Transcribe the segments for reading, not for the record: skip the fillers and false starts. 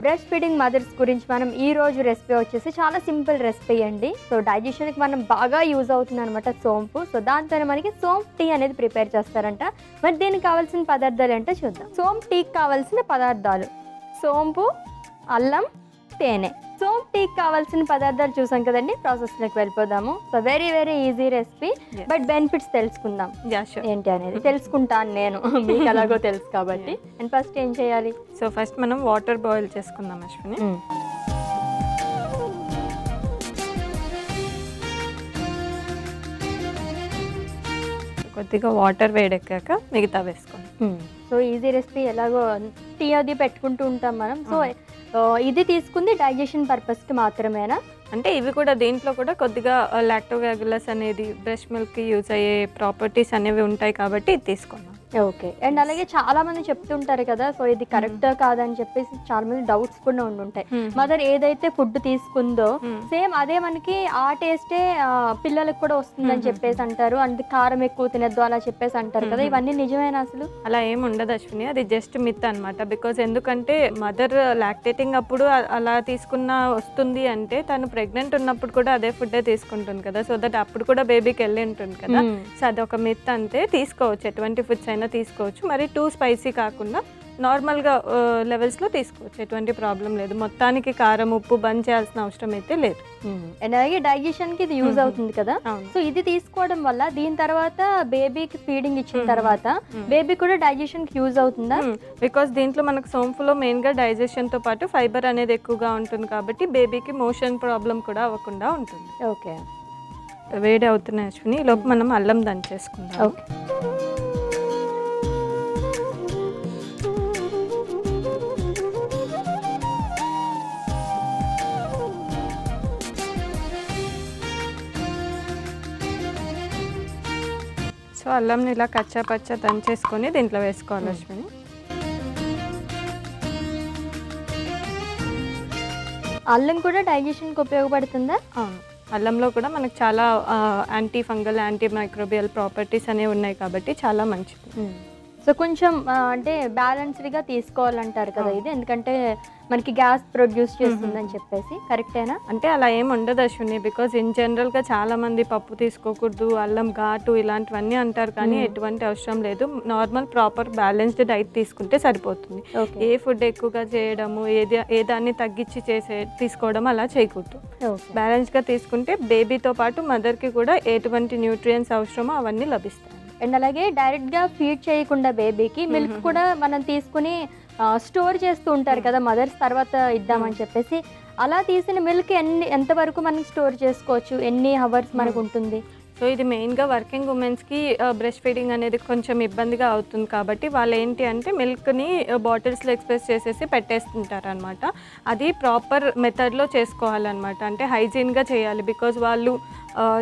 Breast feeding mothers గురించి మనం ఈ రోజు రెసిపీ వచ్చేసి చాలా సింపుల్ రెసిపీ అండి. సో డైజెషన్కి మనం బాగా యూజ్ అవుతుంది అనమాట సోంపు. సో దాంతో మనకి సోంపు టీ అనేది ప్రిపేర్ చేస్తారంట. మరి దీనికి కావాల్సిన పదార్థాలు ఏంటో చూద్దాం. సోంపు టీకి కావాల్సిన పదార్థాలు సోంపు, అల్లం, తేనె. సోంపు టీకి కావాల్సిన పదార్థాలు చూసాం కదండి, ప్రాసెస్లోకి వెళ్ళిపోదాము. So very easy recipe, but benefits తెలుసుకుందాం ఏంటి అనేది. తెలుసుకుంటాను నేను, మీకు ఎలాగో తెలుసు కాబట్టి. అండ్ ఫస్ట్ ఏం చేయాలి? సో ఫస్ట్ మనం వాటర్ బాయిల్ చేసుకుందాం అశ్విని. కొద్దిగా వాటర్ వేడెక్కాక మిగతా వేసుకోండి. సో ఈజీ రెసిపీ, ఎలాగో టీ అది పెట్టుకుంటూ ఉంటాం మనం. సో ఇది తీసుకుంది డైజెషన్ పర్పస్కి మాత్రమేనా? అంటే ఇవి కూడా దీంట్లో కూడా కొద్దిగా లాక్టోబాసిల్లస్ అనేది బ్రెస్ట్ మిల్క్కి యూజ్ అయ్యే ప్రాపర్టీస్ అనేవి ఉంటాయి కాబట్టి ఇది తీసుకున్నాం. ఓకే. అండ్ అలాగే చాలా మంది చెప్తుంటారు కదా, సో ఇది కరెక్టా కాదని చెప్పేసి చాలా మంది డౌట్స్ కూడా ఉండుంటాయి. మదర్ ఏదైతే ఫుడ్ తీసుకుందో సేమ్ అదే మనకి ఆ టేస్టే పిల్లలకు కూడా వస్తుందని చెప్పేసి అంటారు. అండ్ కారం ఎక్కువ తినద్దు అలా చెప్పేసి అంటారు కదా, ఇవన్నీ నిజమేనా? అసలు అలా ఏమి ఉండదు అశ్విని, అది జస్ట్ మిత్ అనమాట. బికాజ్ ఎందుకంటే మదర్ లాక్టేటింగ్ అప్పుడు అలా తీసుకున్న వస్తుంది అంటే తను ప్రెగ్నెంట్ ఉన్నప్పుడు కూడా అదే ఫుడ్డే తీసుకుంటుంది కదా, సో దట్ అప్పుడు కూడా బేబీకి వెళ్ళి ఉంటుంది కదా. సో అదొక మిత్ అంతే. తీసుకోవచ్చు, ఎటువంటి ఫుడ్స్ అయినా తీసుకోవచ్చు. మరి టూ స్పైసీ కాకుండా నార్మల్గా లెవెల్స్లో తీసుకోవచ్చు, ఎటువంటి ప్రాబ్లం లేదు. మొత్తానికి కారం ఉప్పు బంద్ చేయాల్సిన అవసరం అయితే లేదు. అండ్ అలాగే డైజెషన్కి ఇది యూజ్ అవుతుంది కదా. సో ఇది తీసుకోవడం వల్ల దీని తర్వాత బేబీకి ఫీడింగ్ ఇచ్చిన తర్వాత బేబీ కూడా డైజెషన్కి యూజ్ అవుతుందా? బికాస్ దీంట్లో మనకు సోంపులో మెయిన్గా డైజెషన్తో పాటు ఫైబర్ అనేది ఎక్కువగా ఉంటుంది కాబట్టి బేబీకి మోషన్ ప్రాబ్లం కూడా అవ్వకుండా ఉంటుంది. ఓకే. వేడి అవుతున్నాయి అశ్విని, ఈ లోపు మనం అల్లం దంచేసుకుందాం. ఓకే. సో అల్లంని ఇలా కచ్చా పచ్చా దంచేసుకొని దీంట్లో వేసుకోవాలి అశ్విని. అల్లం కూడా డైజెషన్కి ఉపయోగపడుతుందా? అవును, అల్లంలో కూడా మనకు చాలా anti fungal anti microbial properties అనేవి ఉన్నాయి కాబట్టి చాలా మంచిది. సో కొంచెం అంటే బ్యాలెన్స్డ్గా తీసుకోవాలంటారు కదా ఇది, ఎందుకంటే మనకి గ్యాస్ ప్రొడ్యూస్ చేస్తుందని చెప్పేసి. కరెక్టేనా? అంటే అలా ఏమి ఉండదు అశ్విని, బికాజ్ ఇన్ జనరల్గా చాలా మంది పప్పు తీసుకోకూడదు, అల్లం ఘాటు ఇలాంటివన్నీ అంటారు, కానీ ఎటువంటి అవసరం లేదు. నార్మల్ ప్రాపర్ బ్యాలెన్స్డ్ డైట్ తీసుకుంటే సరిపోతుంది. ఏ ఫుడ్ ఎక్కువగా చేయడము, ఏ దాన్ని తగ్గించి తీసుకోవడం అలా చేయకూడదు. బ్యాలెన్స్గా తీసుకుంటే బేబీతో పాటు మదర్కి కూడా ఎటువంటి న్యూట్రియంట్స్ అవసరమో అవన్నీ లభిస్తాయి. అండ్ అలాగే డైరెక్ట్గా ఫీడ్ చేయకుండా బేబీకి మిల్క్ కూడా మనం తీసుకుని స్టోర్ చేస్తూ ఉంటారు కదా మదర్స్, తర్వాత ఇద్దామని చెప్పేసి. అలా తీసిన మిల్క్ ఎంతవరకు మనం స్టోర్ చేసుకోవచ్చు, ఎన్ని అవర్స్ మనకు ఉంటుంది? సో ఇది మెయిన్గా వర్కింగ్ ఉమెన్స్కి బ్రెస్ట్ ఫీడింగ్ అనేది కొంచెం ఇబ్బందిగా అవుతుంది కాబట్టి వాళ్ళు ఏంటి అంటే మిల్క్ని బాటిల్స్లో ఎక్స్ప్రెస్ చేసేసి పెట్టేస్తుంటారు అనమాట. అది ప్రాపర్ మెథడ్లో చేసుకోవాలన్నమాట, అంటే హైజీన్గా చేయాలి. బికాజ్ వాళ్ళు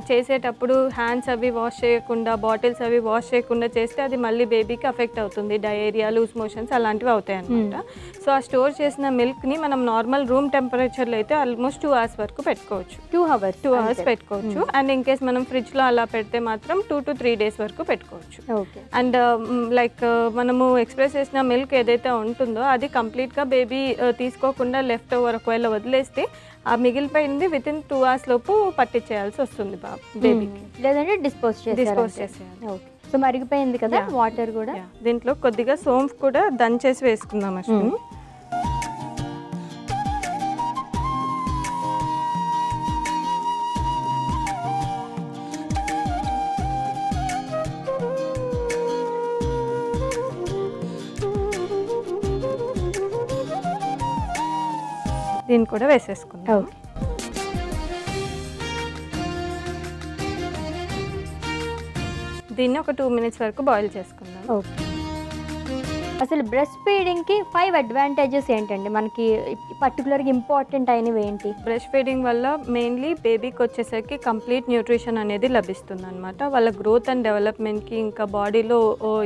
చేసేటప్పుడు హ్యాండ్స్ అవి వాష్ చేయకుండా, బాటిల్స్ అవి వాష్ చేయకుండా చేస్తే అది మళ్ళీ బేబీకి అఫెక్ట్ అవుతుంది. డయేరియా, లూజ్ మోషన్స్ అలాంటివి అవుతాయి అనమాట. సో ఆ స్టోర్ చేసిన మిల్క్ని మనం నార్మల్ రూమ్ టెంపరేచర్లో అయితే ఆల్మోస్ట్ 2 hours వరకు పెట్టుకోవచ్చు. 2 hours పెట్టుకోవచ్చు. అండ్ ఇన్ కేస్ మనం ఫ్రిడ్జ్లో అలా పెడితే మాత్రం 2 to 3 days వరకు పెట్టుకోవచ్చు. అండ్ లైక్ మనము ఎక్స్ప్రెస్ చేసిన మిల్క్ ఏదైతే ఉంటుందో అది కంప్లీట్గా బేబీ తీసుకోకుండా లెఫ్ట్ ఓవర్ ఒకవేళ వదిలేస్తే ఆ మిగిలిపోయింది వితిన్ 2 hours లోపు పట్టించేయాల్సి వస్తుంది బేబీకి, లేదంటే డిస్పోజ్ చేసేయాలి. సో మరిగిపోయింది కదా వాటర్ కూడా. దీంట్లో కొద్దిగా సోంపు కూడా దంచేసి వేసుకుందాం అశ్విని. దీన్ని కూడా వేసేసుకుందాం. దీన్ని ఒక 2 minutes వరకు బాయిల్ చేసుకుందాం. అసలు బ్రెస్ట్ ఫీడింగ్కి 5 అడ్వాంటేజెస్ ఏంటండి, మనకి పర్టికులర్గా ఇంపార్టెంట్ అయినవి ఏంటి? బ్రెస్ట్ ఫీడింగ్ వల్ల మెయిన్లీ బేబీకి వచ్చేసరికి కంప్లీట్ న్యూట్రిషన్ అనేది లభిస్తుంది అనమాట. వాళ్ళ గ్రోత్ అండ్ డెవలప్మెంట్కి, ఇంకా బాడీలో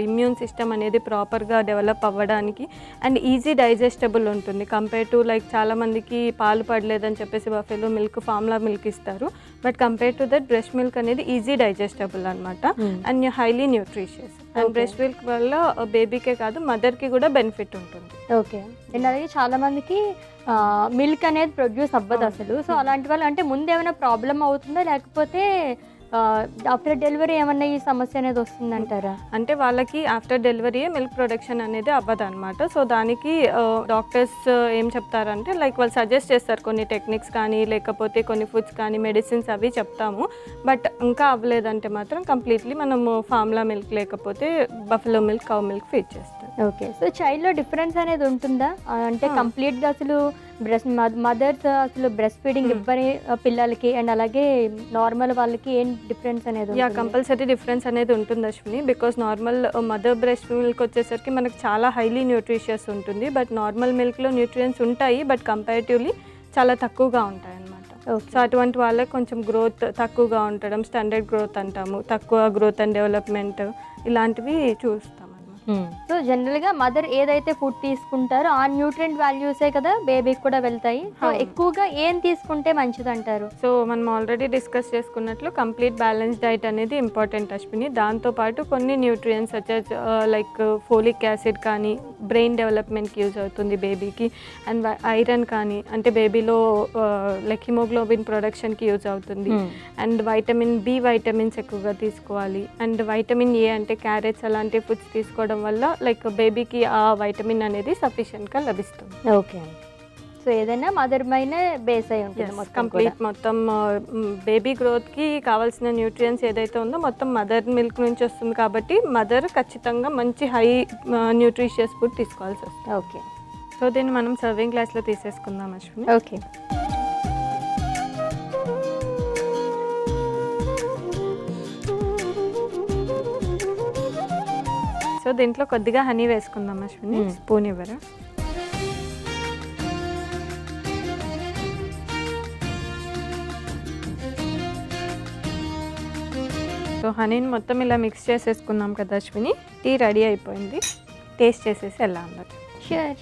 ఇమ్యూన్ సిస్టమ్ అనేది ప్రాపర్గా డెవలప్ అవ్వడానికి, అండ్ ఈజీ డైజెస్టబుల్ ఉంటుంది. కంపేర్ టు లైక్ చాలామందికి పాలు పడలేదని చెప్పేసి బఫెలో మిల్క్, ఫార్ములా మిల్క్ ఇస్తారు. But compare to that breast milk అనేది ఈజీ డైజెస్టబుల్ అనమాట, and highly nutritious. And breast milk వల్ల బేబీకే కాదు మదర్కి కూడా బెనిఫిట్ ఉంటుంది. ఓకే. అండ్ అలాగే చాలా మందికి మిల్క్ అనేది ప్రొడ్యూస్ అవ్వదు అసలు. సో అలాంటి వాళ్ళు అంటే ముందు ఏమైనా ప్రాబ్లం అవుతుందా, లేకపోతే ఆఫ్టర్ డెలివరీ ఏమన్నా ఈ సమస్య అనేది వస్తుందంటారా? అంటే వాళ్ళకి ఆఫ్టర్ డెలివరీ మిల్క్ ప్రొడక్షన్ అనేది అవ్వదు అనమాట. సో దానికి డాక్టర్స్ ఏం చెప్తారంటే లైక్ వాళ్ళు సజెస్ట్ చేస్తారు కొన్ని టెక్నిక్స్ కానీ, లేకపోతే కొన్ని ఫుడ్స్ కానీ, మెడిసిన్స్ అవి చెప్తాము. బట్ ఇంకా అవ్వలేదంటే మాత్రం కంప్లీట్లీ మనము ఫార్ములా మిల్క్ లేకపోతే buffalo milk, cow milk feed చేస్తాం. ఓకే. సో చైల్డ్లో డిఫరెన్స్ అనేది ఉంటుందా? అంటే కంప్లీట్గా అసలు మదర్స్ అసలు బ్రెస్ట్ ఫీడింగ్ ఇవ్వని పిల్లలకి అండ్ అలాగే నార్మల్ వాళ్ళకి ఏం డిఫరెన్స్ అనేది? కంపల్సరీ డిఫరెన్స్ అనేది ఉంటుంది Ashwini. Because normal mother breast milk వచ్చేసరికి మనకు చాలా హైలీ న్యూట్రిషియస్ ఉంటుంది. బట్ నార్మల్ మిల్క్లో న్యూట్రియన్స్ ఉంటాయి, బట్ కంపారిటివ్లీ చాలా తక్కువగా ఉంటాయి అన్నమాట. సో అటువంటి వాళ్ళకి కొంచెం గ్రోత్ తక్కువగా ఉండడం, స్టాండర్డ్ గ్రోత్ అంటాము, తక్కువ గ్రోత్ అండ్ డెవలప్మెంట్ ఇలాంటివి చూస్తాం. సో జనరల్గా మదర్ ఏదైతే ఫుడ్ తీసుకుంటారో ఆ న్యూట్రియంట్ వాల్యూసే కదా బేబీకి కూడా వెళ్తాయి. సో ఎక్కువగా ఏం తీసుకుంటే మంచిది అంటారు? సో మనం ఆల్రెడీ డిస్కస్ చేసుకున్నట్లు కంప్లీట్ బ్యాలెన్స్ డైట్ అనేది ఇంపార్టెంట్ అశ్విని. దాంతోపాటు కొన్ని nutrients such like folic acid కానీ బ్రెయిన్ డెవలప్మెంట్కి యూజ్ అవుతుంది బేబీకి, అండ్ ఐరన్ కానీ అంటే బేబీలో లైక్ హిమోగ్లోబిన్ ప్రొడక్షన్కి యూజ్ అవుతుంది, అండ్ వైటమిన్ బి వైటమిన్స్ ఎక్కువగా తీసుకోవాలి, అండ్ వైటమిన్ ఏ అంటే క్యారెట్స్ అలాంటి ఫుడ్స్ తీసుకోవడం వల్ల లైక్ బేబీకి ఆ వైటమిన్ అనేది సఫిషియెంట్గా లభిస్తుంది. ఓకే. సో ఏదైనా మదర్ పైన బేస్ అయి ఉంటుంది కంప్లీట్ మొత్తం బేబీ గ్రోత్కి కావాల్సిన న్యూట్రియన్స్ ఏదైతే ఉందో మొత్తం మదర్ మిల్క్ నుంచి వస్తుంది కాబట్టి మదర్ ఖచ్చితంగా మంచి హై న్యూట్రిషియస్ ఫుడ్ తీసుకోవాల్సి వస్తుంది. ఓకే. సో దీన్ని మనం సర్వింగ్ గ్లాస్లో తీసేసుకుందాం అశ్విని. ఓకే. సో దీంట్లో కొద్దిగా హనీ వేసుకుందాం అశ్విని. స్పూన్ ఇవ్వరా? సో హనీని మొత్తం ఇలా మిక్స్ చేసేసుకున్నాం కదా అశ్విని. టీ రెడీ అయిపోయింది. టేస్ట్ చేసేసి ఎలా ఉండదు? షూర్.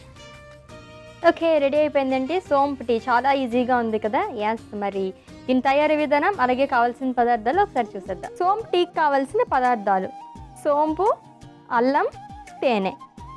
ఓకే, రెడీ అయిపోయిందండి సోంపు టీ. చాలా ఈజీగా ఉంది కదా? యాస్. మరి దీని తయారీ విధానం అలాగే కావాల్సిన పదార్థాలు ఒకసారి చూసేద్దాం. సోంపు టీకి కావాల్సిన పదార్థాలు: సోంపు, అల్లం, తేనె.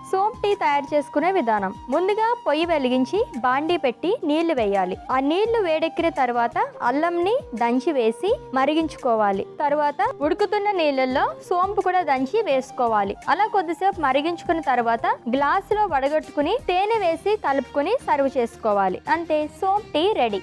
సోంపు టీ తయారు చేసుకునే విధానం: ముందుగా పొయ్యి వెలిగించి బాండీ పెట్టి నీళ్లు వేయాలి. ఆ నీళ్లు వేడెక్కిన తర్వాత అల్లంని దంచి వేసి మరిగించుకోవాలి. తర్వాత ఉడుకుతున్న నీళ్ళల్లో సోంపు కూడా దంచి వేసుకోవాలి. అలా కొద్దిసేపు మరిగించుకున్న తర్వాత గ్లాసులో వడగట్టుకుని తేనె వేసి కలుపుకొని సర్వ్ చేసుకోవాలి. అంతే, సోంపు టీ రెడీ.